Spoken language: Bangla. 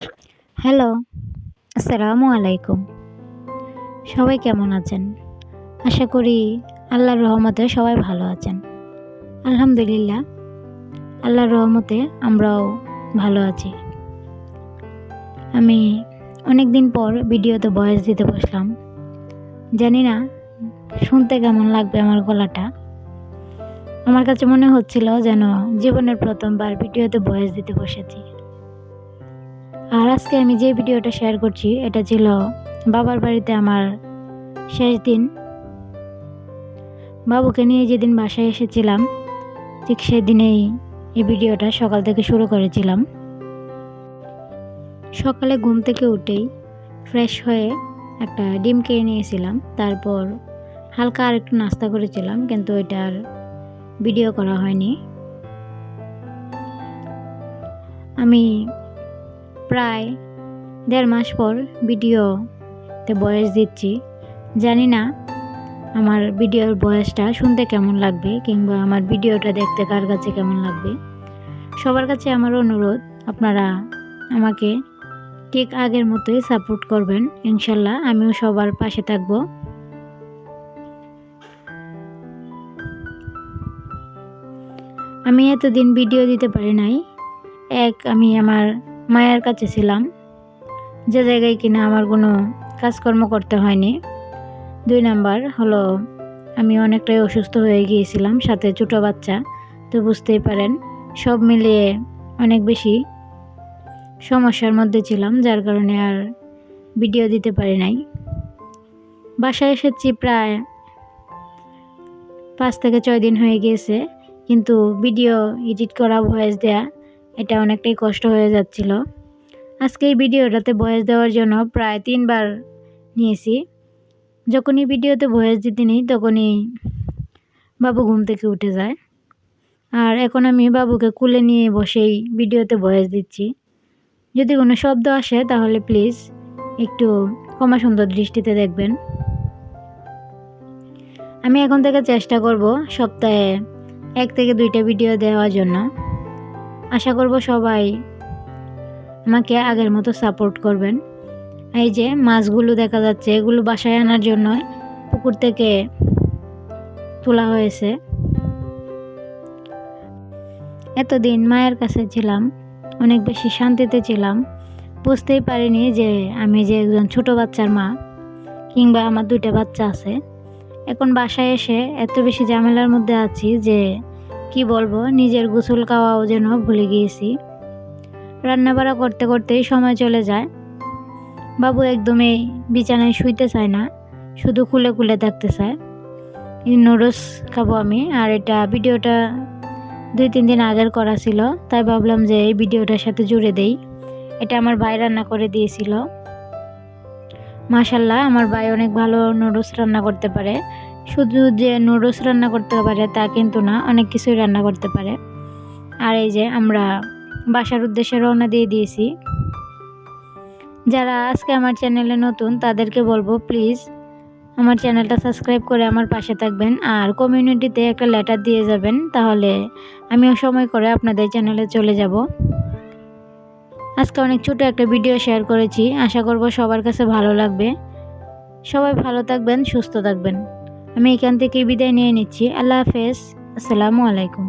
হ্যালো, আসসালামু আলাইকুম। সবাই কেমন আছেন? আশা করি আল্লাহর রহমতে সবাই ভালো আছেন। আলহামদুলিল্লাহ, আল্লাহর রহমতে আমরাও ভালো আছি। আমি অনেকদিন পর ভিডিওতে ভয়েস দিতে বসলাম। জানি না শুনতে কেমন লাগবে আমার গলাটা। আমার কাছে মনে হচ্ছিল যেন জীবনের প্রথমবার ভিডিওতে ভয়েস দিতে বসেছি। আর আজকে আমি যে ভিডিওটা শেয়ার করছি এটা ছিল বাবার বাড়িতে আমার শেষ দিন। বাবুকে নিয়ে যেদিন বাসায় এসেছিলাম ঠিক সেদিনেই এই ভিডিওটা সকাল থেকে শুরু করেছিলাম। সকালে ঘুম থেকে উঠেই ফ্রেশ হয়ে একটা ডিম খেয়ে নিয়েছিলাম, তারপর হালকা আর একটু নাস্তা করেছিলাম, কিন্তু এটার ভিডিও করা হয়নি। আমি প্রায় 1.5 মাস পর ভিডিওতে ভয়েস দিচ্ছি। জানি না আমার ভিডিওর ভয়েসটা শুনতে কেমন লাগবে কিংবা আমার ভিডিওটা দেখতে কার কাছে কেমন লাগবে। সবার কাছে আমার অনুরোধ, আপনারা আমাকে ঠিক আগের মতোই সাপোর্ট করবেন। ইনশাল্লাহ আমিও সবার পাশে থাকব। আমি এতদিন ভিডিও দিতে পারি নাই। আমি আমার মায়ের কাছে ছিলাম, যে জায়গায় কিনা আমার কোনো কাজকর্ম করতে হয়নি। 2 নাম্বার হলো আমি অনেকটাই অসুস্থ হয়ে গিয়েছিলাম, সাথে ছোটো বাচ্চা, তো বুঝতেই পারেন সব মিলিয়ে অনেক বেশি সমস্যার মধ্যে ছিলাম, যার কারণে আর ভিডিও দিতে পারি নাই। বাসায় এসেছি প্রায় 5 থেকে 6 দিন হয়ে গিয়েছে, কিন্তু ভিডিও এডিট করা, ভয়েস দেয়া এটা অনেকটাই কষ্ট হয়ে যাচ্ছিল। আজকে এই ভিডিওটাতে ভয়েস দেওয়ার জন্য প্রায় 3 বার নিয়েছি। যখনই ভিডিওতে ভয়েস দিতে নিই তখনই বাবু ঘুম থেকে উঠে যায়। আর এখন আমি বাবুকে কুলে নিয়ে বসেই ভিডিওতে ভয়েস দিচ্ছি। যদি কোনো শব্দ আসে তাহলে প্লিজ একটু ক্ষমা সুন্দর দৃষ্টিতে দেখবেন। আমি এখন থেকে চেষ্টা করব সপ্তাহে 1 থেকে 2টা ভিডিও দেওয়ার জন্য। আশা করব সবাই আমাকে আগের মতো সাপোর্ট করবেন। এই যে মাছগুলো দেখা যাচ্ছে, এগুলো বাসায় আনার জন্য পুকুর থেকে তোলা হয়েছে। এতদিন মায়ের কাছে ছিলাম, অনেক বেশি শান্তিতে ছিলাম। বুঝতেই পারিনি যে আমি যে একজন ছোট বাচ্চার মা, কিংবা আমার 2টা বাচ্চা আছে। এখন বাসায় এসে এত বেশি ঝামেলার মধ্যে আছি যে কি বলবো, নিজের গোসল খাওয়াও যেন ভুলে গিয়েছি। রান্নাবাড়া করতে করতেই সময় চলে যায়। বাবু একদমই বিছানায় শুইতে চায় না, শুধু খুলে খুলে থাকতে চায়। নুডলস খাবো আমি, আর এটা ভিডিওটা 2-3 দিন আগের করা ছিল, তাই ভাবলাম যে এই ভিডিওটার সাথে জুড়ে দেই। এটা আমার ভাই রান্না করে দিয়েছিল। মাশাল্লাহ, আমার ভাই অনেক ভালো নুডলস রান্না করতে পারে। শুধু যে নুডলস রান্না করতে পারে তা কিন্তু না, অনেক কিছুই রান্না করতে পারে। আর এই যে আমরা বাসার উদ্দেশ্যে রওনা দিয়ে দিয়েছি। যারা আজকে আমার চ্যানেলে নতুন তাদেরকে বলবো, প্লিজ আমার চ্যানেলটা সাবস্ক্রাইব করে আমার পাশে থাকবেন, আর কমিউনিটিতে একটা লেটার দিয়ে যাবেন, তাহলে আমিও সময় করে আপনাদের চ্যানেলে চলে যাব। আজকে অনেক ছোট একটা ভিডিও শেয়ার করেছি, আশা করব সবার কাছে ভালো লাগবে। সবাই ভালো থাকবেন, সুস্থ থাকবেন। আমি এখান থেকে বিদায় নিয়ে নিচ্ছি। আল্লাহ হাফেজ, আসসালামু আলাইকুম।